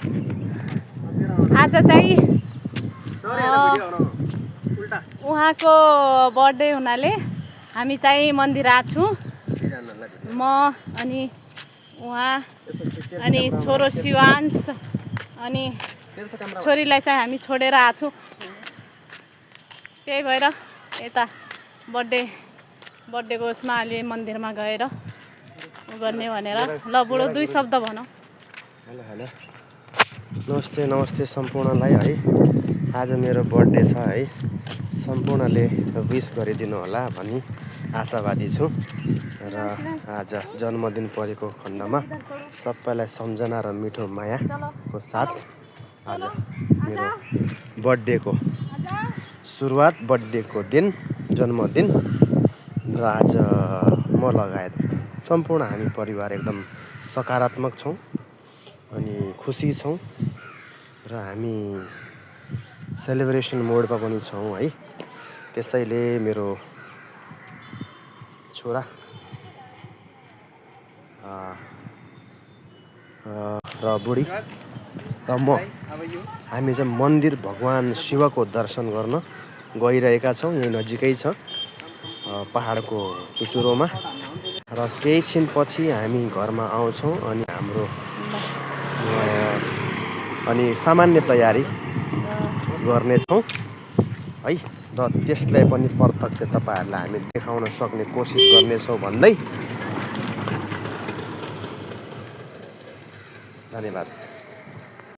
आज चाहिँ उहाँको बर्थडे हुनाले हामी चाहिँ मन्दिर आएको छौँ। म अनि उहाँ अनि छोरो शिवांश अनि छोरीलाई चाहिँ हामी छोडेर आएको छौँ। त्यही भएर यता बर्थडेको उसमा अलि मन्दिरमा गएर गर्ने भनेर। ल बुढो 2 शब्द भनौँ। हेलो हेलो, नमस्ते नमस्ते सम्पूर्णलाई है। आज मेरो बर्थडे छ है, सम्पूर्णले विश गरिदिनु होला भनी आशावादी छु। र आज जन्मदिन परेको खण्डमा सबैलाई सम्झना र मिठो मायाको साथ आज मेरो बर्थडेको सुरुवात, बर्थडेको दिन, जन्मदिन। र आज म लगायत सम्पूर्ण हामी परिवार एकदम सकारात्मक छौँ अनि खुसी छौँ र हामी सेलिब्रेसन मोडमा पनि छौँ है। त्यसैले मेरो छोरा र बुढी र म हामी चाहिँ मन्दिर भगवान् शिवको दर्शन गर्न गइरहेका छौँ। यही नजिकै छ, पहाडको चुचुरोमा। र केही छिनपछि हामी घरमा आउँछौँ अनि हाम्रो अनि सामान्य तयारी गर्नेछौँ है। र त्यसलाई पनि प्रत्यक्ष तपाईँहरूलाई हामी देखाउन सक्ने कोसिस गर्नेछौँ भन्दै धन्यवाद।